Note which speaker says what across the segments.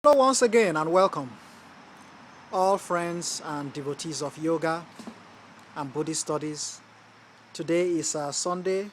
Speaker 1: Hello once again and welcome all friends and devotees of yoga and Buddhist studies. Today is September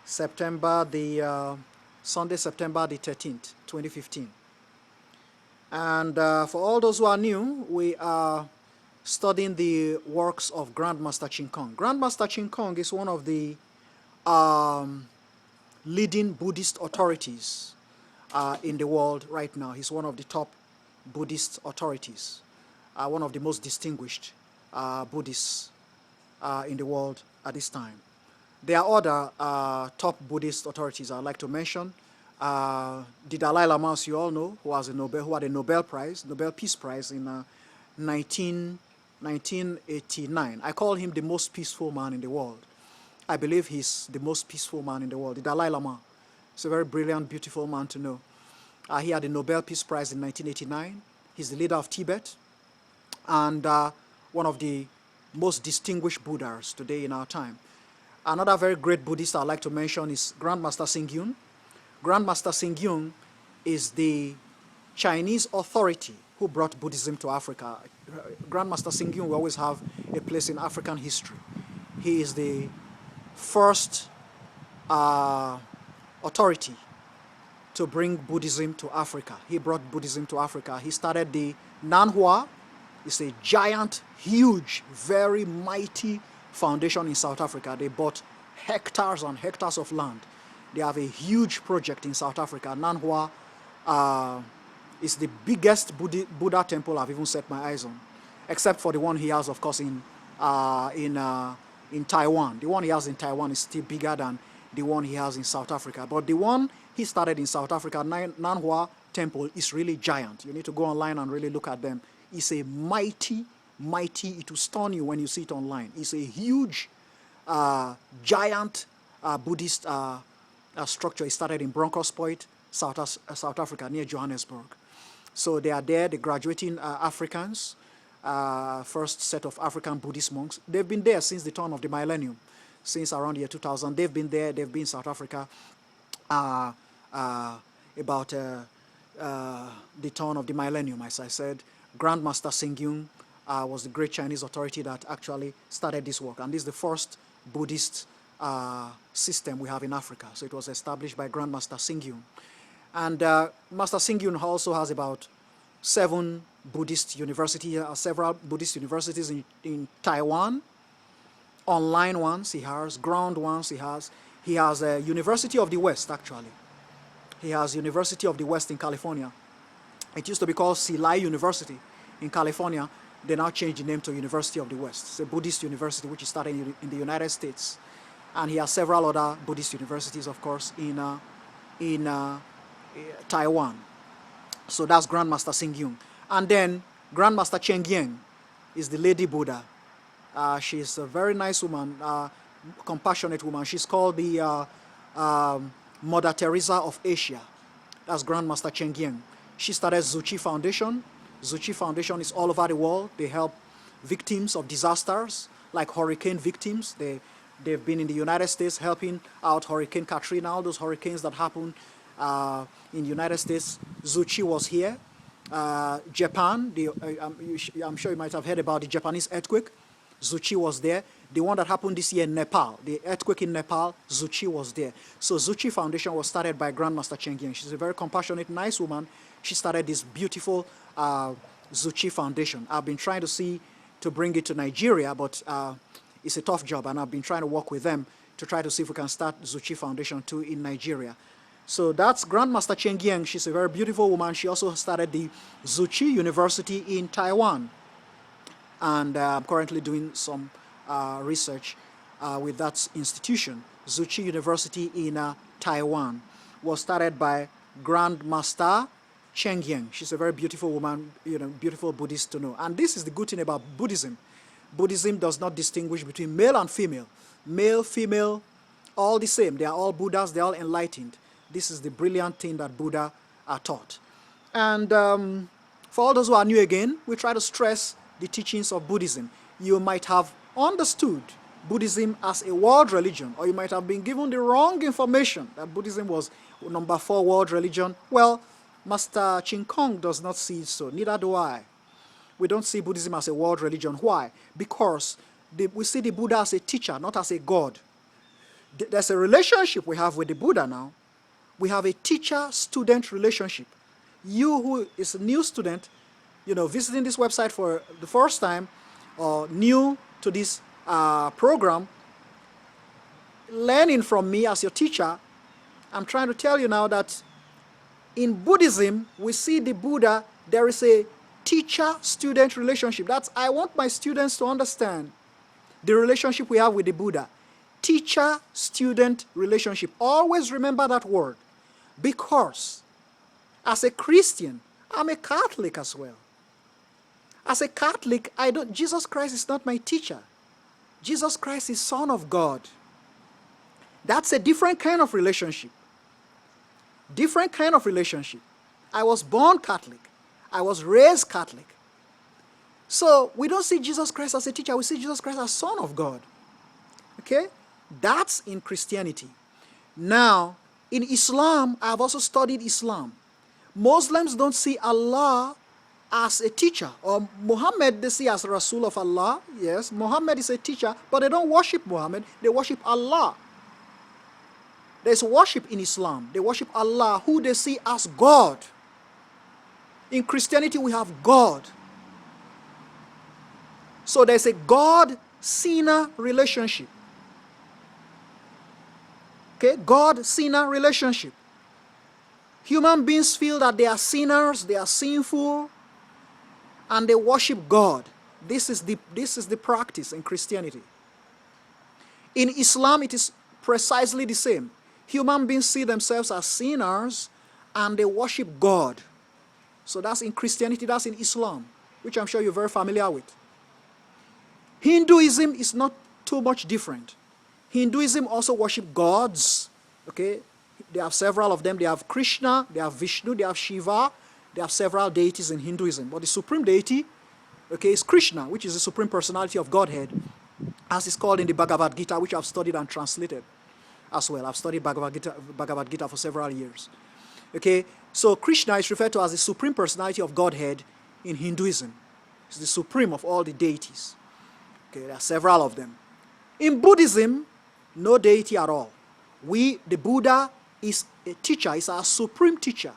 Speaker 1: September the 13th, 2015. And for all those who are new, we are studying the works of Grandmaster Ching Kong. Grandmaster Ching Kong is one of the leading Buddhist authorities in the world right now. He's one of the top Buddhist authorities, one of the most distinguished Buddhists in the world at this time. There are other top Buddhist authorities I'd like to mention. The Dalai Lama, as you all know, who had a Nobel Peace Prize in 1989. I call him the most peaceful man in the world. I believe he's the most peaceful man in the world. The Dalai Lama. He's a very brilliant, beautiful man to know. He had the Nobel Peace Prize in 1989. He's the leader of Tibet and one of the most distinguished Buddhas today in our time. Another very great Buddhist I'd like to mention is Grandmaster Xingyun. Grandmaster Xingyun is the Chinese authority who brought Buddhism to Africa. Grandmaster Xingyun will always have a place in African history. He is the first authority to bring Buddhism to Africa. He brought Buddhism to Africa. He started the Nanhua. It's a giant, huge, very mighty foundation in South Africa. They bought hectares and hectares of land. They have a huge project in South Africa. Nanhua is the biggest Buddha temple I've even set my eyes on, except for the one he has, of course, in Taiwan. The one he has in Taiwan is still bigger than the one he has in South Africa. But the one he started in South Africa, Nanhua Temple, is really giant. You need to go online and really look at them. It's a mighty, it will stun you when you see it online. It's a huge, giant Buddhist structure. It started in Bronkhorstpoort, South Africa, near Johannesburg. So they are there, the graduating Africans, first set of African Buddhist monks. They've been there since the turn of the millennium, since around the year 2000. They've been there, they've been in South Africa about the turn of the millennium, as I said. Grandmaster Xingyun was the great Chinese authority that actually started this work. And this is the first Buddhist system we have in Africa. So it was established by Grandmaster Xingyun. And Master Xingyun also has about several Buddhist universities in Taiwan. Online ones he has, ground ones he has. He has a University of the West, actually. He has University of the West in California. It used to be called Silai University in California. They now changed the name to University of the West. It's a Buddhist university which is started in the United States. And he has several other Buddhist universities, of course, in Taiwan. So that's Grandmaster Xingyun. And then Grandmaster Cheng Yen is the Lady Buddha. She's a very nice woman, compassionate woman. She's called the Mother Teresa of Asia. That's Grandmaster Cheng Yen. She started Tzu Chi Foundation. Tzu Chi Foundation is all over the world. They help victims of disasters, like hurricane victims. They've been in the United States helping out Hurricane Katrina, all those hurricanes that happened in the United States. Tzu Chi was here. Japan, I'm sure you might have heard about the Japanese earthquake. Tzu Chi was there. The one that happened this year in Nepal, the earthquake in Nepal, Tzu Chi was there. So Tzu Chi Foundation was started by Grandmaster Cheng Yen. She's a very compassionate, nice woman. She started this beautiful Tzu Chi Foundation. I've been trying to bring it to Nigeria, but it's a tough job, and I've been trying to work with them to try to see if we can start Tzu Chi Foundation too in Nigeria. So that's Grandmaster Cheng Yen. She's a very beautiful woman. She also started the Tzu Chi University in Taiwan. And I'm currently doing some research with that institution. Tzu Chi University in Taiwan was started by Grandmaster Cheng Yen. She's a very beautiful woman, beautiful Buddhist to know. And this is the good thing about Buddhism. Buddhism does not distinguish between male and female. Male, female, all the same. They are all Buddhas, they are all enlightened. This is the brilliant thing that Buddha taught. And for all those who are new again, we try to stress the teachings of Buddhism. You might have understood Buddhism as a world religion, or you might have been given the wrong information that Buddhism was number 4 world religion. Well, Master Ching Kong does not see it so. Neither do I. We don't see Buddhism as a world religion. Why? Because we see the Buddha as a teacher, not as a god. There's a relationship we have with the Buddha now. We have a teacher-student relationship. You who is a new student, visiting this website for the first time, or new to this program, learning from me as your teacher, I'm trying to tell you now that in Buddhism, we see the Buddha, there is a teacher-student relationship. I want my students to understand the relationship we have with the Buddha. Teacher-student relationship. Always remember that word. Because as a Christian, I'm a Catholic as well. As a Catholic, Jesus Christ is not my teacher. Jesus Christ is Son of God. That's a different kind of relationship. Different kind of relationship. I was born Catholic. I was raised Catholic. So we don't see Jesus Christ as a teacher. We see Jesus Christ as Son of God. Okay? That's in Christianity. Now, in Islam, I've also studied Islam. Muslims don't see Allah as a teacher. Or Muhammad, they see as Rasul of Allah. Yes, Muhammad is a teacher, but they don't worship Muhammad. They worship Allah. There's worship in Islam. They worship Allah, who they see as God. In Christianity, we have God. So there's a God-sinner relationship. Okay, God-sinner relationship. Human beings feel that they are sinners, they are sinful, and they worship God. This is the practice in Christianity. In Islam, it is precisely the same. Human beings see themselves as sinners, and they worship God. So that's in Christianity, that's in Islam, which I'm sure you're very familiar with. Hinduism is not too much different. Hinduism also worship gods. Okay, they have several of them. They have Krishna, they have Vishnu, they have Shiva. They have several deities in Hinduism. But the supreme deity, okay, is Krishna, which is the supreme personality of Godhead, as is called in the Bhagavad Gita, which I've studied and translated as well. I've studied Bhagavad Gita for several years. Okay, so Krishna is referred to as the supreme personality of Godhead in Hinduism. It's the supreme of all the deities. Okay, there are several of them. In Buddhism, no deity at all. The Buddha is a teacher, is our supreme teacher.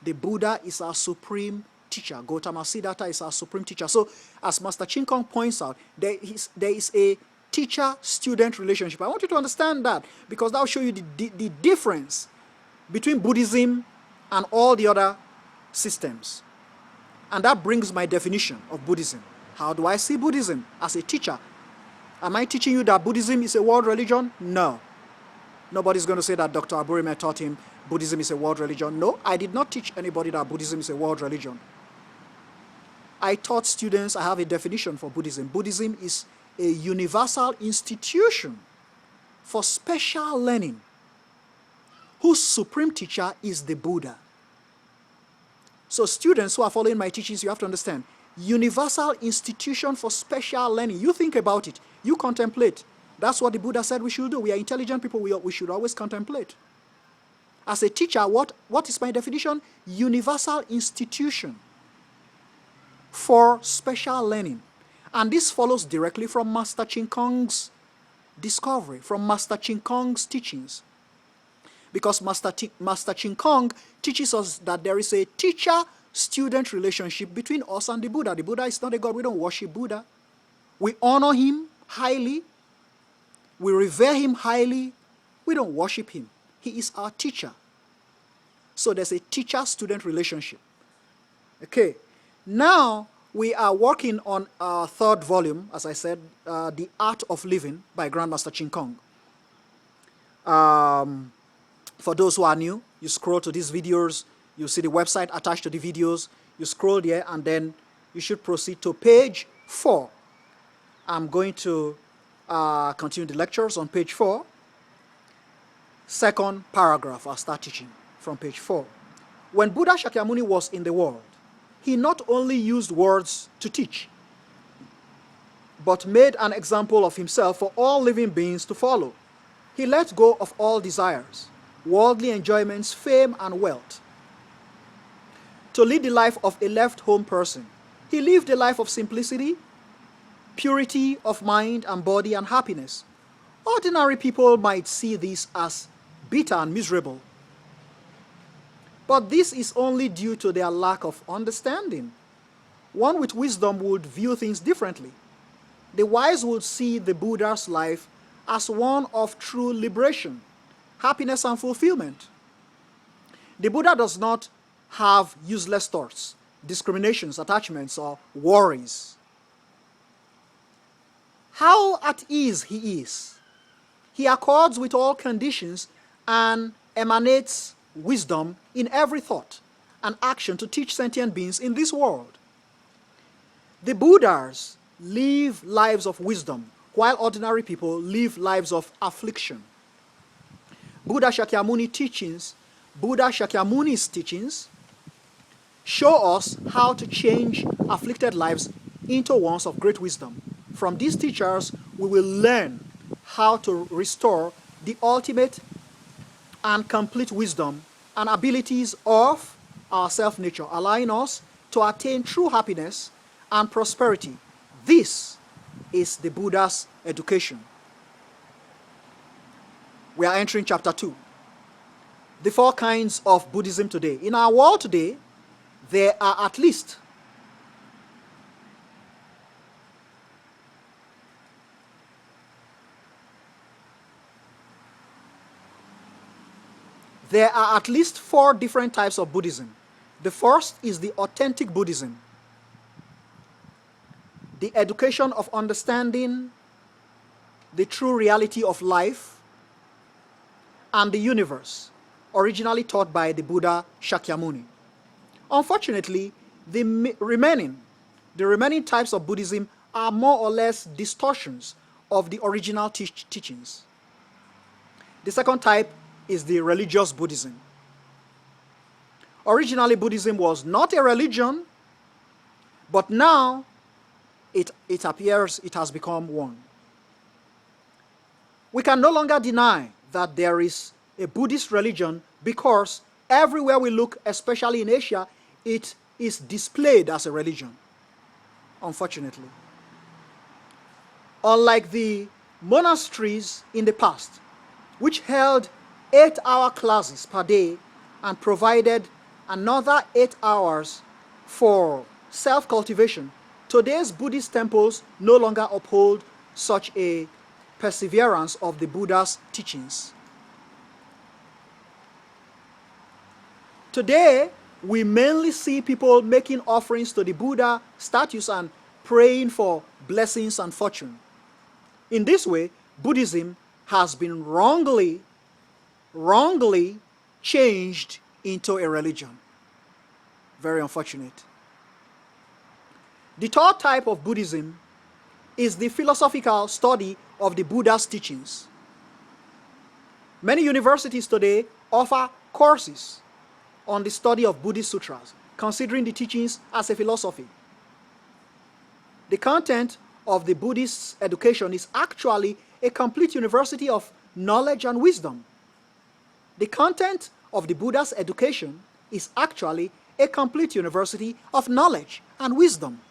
Speaker 1: The Buddha is our supreme teacher. Gautama Siddhartha is our supreme teacher. So, as Master Ching Kong points out, there is a teacher-student relationship. I want you to understand that, because that will show you the difference between Buddhism and all the other systems. And that brings my definition of Buddhism. How do I see Buddhism? As a teacher. Am I teaching you that Buddhism is a world religion? No. Nobody's going to say that Dr. Aburime taught him Buddhism is a world religion. No, I did not teach anybody that Buddhism is a world religion. I taught students, I have a definition for Buddhism. Buddhism is a universal institution for special learning, whose supreme teacher is the Buddha. So students who are following my teachings, you have to understand, universal institution for special learning. You think about it. You contemplate. That's what the Buddha said we should do. We are intelligent people. We should always contemplate. As a teacher, what is my definition? Universal institution for special learning. And this follows directly from Master Ching Kong's discovery, from Master Ching Kong's teachings. Because Master Ching Kong teaches us that there is a teacher-student relationship between us and the Buddha. The Buddha is not a god. We don't worship Buddha. We honor him highly. We revere him highly. We don't worship him. He is our teacher. So there's a teacher-student relationship. Okay. Now we are working on our third volume, as I said, The Art of Living by Grandmaster Ching Kong. For those who are new, you scroll to these videos, you see the website attached to the videos, you scroll there, and then you should proceed to page 4. I'm going to continue the lectures on page 4. Second paragraph, I'll start teaching from page 4. When Buddha Shakyamuni was in the world, he not only used words to teach, but made an example of himself for all living beings to follow. He let go of all desires, worldly enjoyments, fame, and wealth. to lead the life of a left-home person. He lived a life of simplicity, purity of mind and body, and happiness. Ordinary people might see this as bitter and miserable, but this is only due to their lack of understanding. One with wisdom would view things differently. The wise would see the Buddha's life as one of true liberation, happiness, and fulfillment. The Buddha does not have useless thoughts, discriminations, attachments, or worries. How at ease he is. He accords with all conditions and emanates wisdom in every thought and action to teach sentient beings in this world. The Buddhas live lives of wisdom, while ordinary people live lives of affliction. Buddha Shakyamuni's teachings show us how to change afflicted lives into ones of great wisdom. From these teachers, we will learn how to restore the ultimate and complete wisdom and abilities of our self-nature, allowing us to attain true happiness and prosperity. This is the Buddha's education. We are entering chapter 2. The 4 kinds of Buddhism today. In our world today, there are at least There are at least 4 different types of Buddhism. The first is the authentic Buddhism, the education of understanding the true reality of life and the universe, originally taught by the Buddha Shakyamuni. Unfortunately, the remaining types of Buddhism are more or less distortions of the original teachings. The second type is the religious Buddhism. Originally, Buddhism was not a religion, but now it appears it has become one. We can no longer deny that there is a Buddhist religion because everywhere we look, especially in Asia, it is displayed as a religion, unfortunately. Unlike the monasteries in the past, which held 8-hour classes per day and provided another 8 hours for self-cultivation, today's Buddhist temples no longer uphold such a perseverance of the Buddha's teachings. Today, we mainly see people making offerings to the Buddha statues and praying for blessings and fortune. In this way, Buddhism has been wrongly changed into a religion. Very unfortunate. The third type of Buddhism is the philosophical study of the Buddha's teachings. Many universities today offer courses on the study of Buddhist sutras, considering the teachings as a philosophy. The content of the Buddhist education is actually a complete university of knowledge and wisdom. The content of the Buddha's education is actually a complete university of knowledge and wisdom.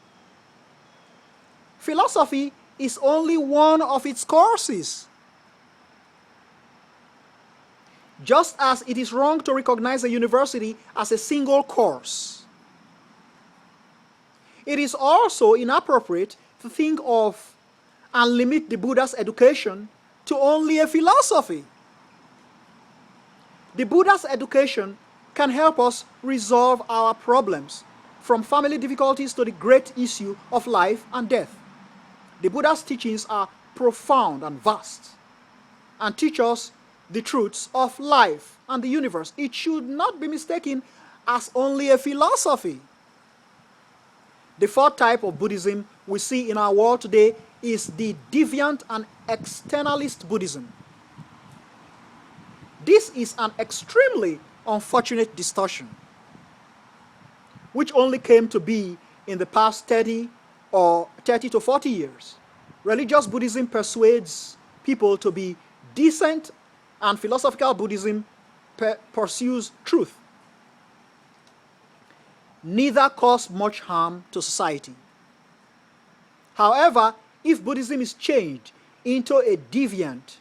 Speaker 1: Philosophy is only one of its courses. Just as it is wrong to recognize a university as a single course, it is also inappropriate to think of and limit the Buddha's education to only a philosophy. The Buddha's education can help us resolve our problems, from family difficulties to the great issue of life and death. The Buddha's teachings are profound and vast and teach us the truths of life and the universe. It should not be mistaken as only a philosophy. The fourth type of Buddhism we see in our world today is the deviant and externalist Buddhism. This is an extremely unfortunate distortion, which only came to be in the past 30 to 40 years. Religious Buddhism persuades people to be decent, and philosophical Buddhism pursues truth. neither cause much harm to society. However, if Buddhism is changed into a deviant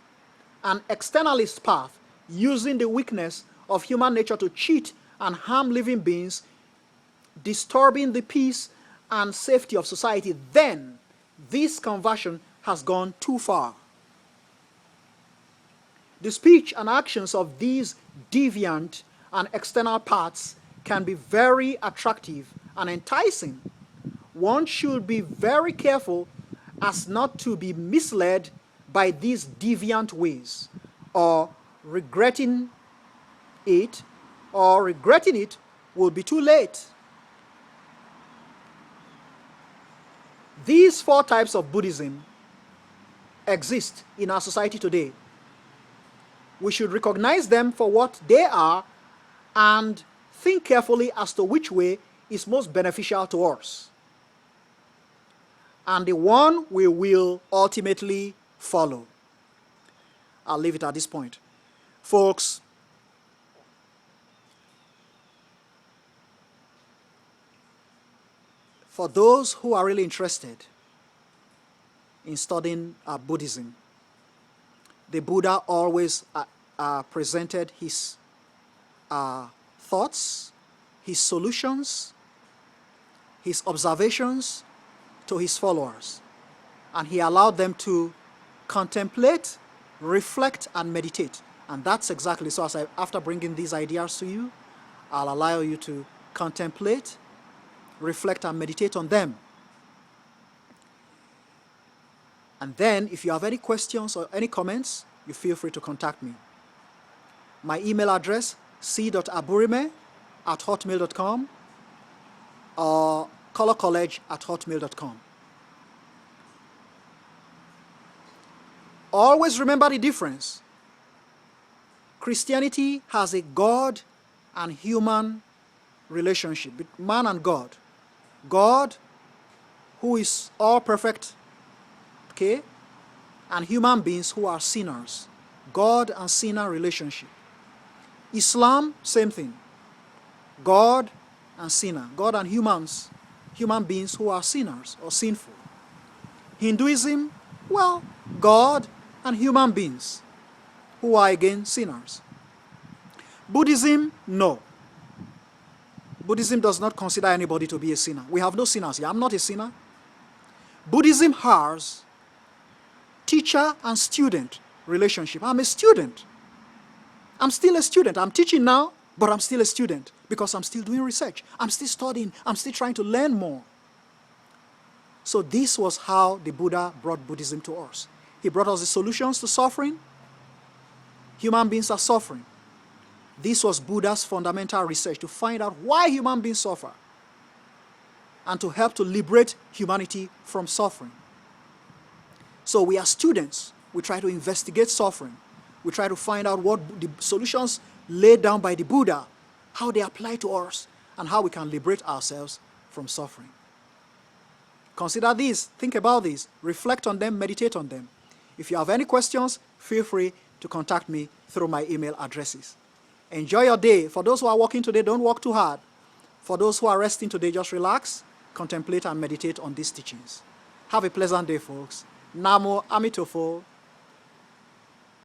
Speaker 1: and externalist path, using the weakness of human nature to cheat and harm living beings, disturbing the peace and safety of society, then this conversion has gone too far. The speech and actions of these deviant and external paths can be very attractive and enticing. One should be very careful as not to be misled by these deviant ways, or regretting it will be too late. These four types of Buddhism exist in our society today. We should recognize them for what they are and think carefully as to which way is most beneficial to us, and the one we will ultimately follow. I'll leave it at this point. Folks, for those who are really interested in studying Buddhism, the Buddha always presented his thoughts, his solutions, his observations to his followers. And he allowed them to contemplate, reflect, and meditate. And that's exactly so. After bringing these ideas to you, I'll allow you to contemplate, reflect, and meditate on them. And then, if you have any questions or any comments, you feel free to contact me. My email address, c.aburime@hotmail.com or colorcollege@hotmail.com. Always remember the difference. Christianity has a God and human relationship, man and God. God, who is all perfect, okay, and human beings who are sinners. God and sinner relationship. Islam, same thing. God and sinner. God and human beings who are sinners or sinful. Hinduism, well, God and human beings who are again sinners. Buddhism, no. Buddhism does not consider anybody to be a sinner. We have no sinners here. I'm not a sinner. Buddhism has teacher and student relationship. I'm a student. I'm still a student. I'm teaching now, but I'm still a student because I'm still doing research. I'm still studying. I'm still trying to learn more. So this was how the Buddha brought Buddhism to us. He brought us the solutions to suffering. Human beings are suffering. This was Buddha's fundamental research, to find out why human beings suffer and to help to liberate humanity from suffering. So we are students. We try to investigate suffering. We try to find out what the solutions laid down by the Buddha, how they apply to us, and how we can liberate ourselves from suffering. Consider these, think about these, reflect on them, meditate on them. If you have any questions, feel free to contact me through my email addresses. Enjoy your day. For those who are working today, don't work too hard. For those who are resting today, just relax, contemplate, and meditate on these teachings. Have a pleasant day, folks. Namo Amitofo.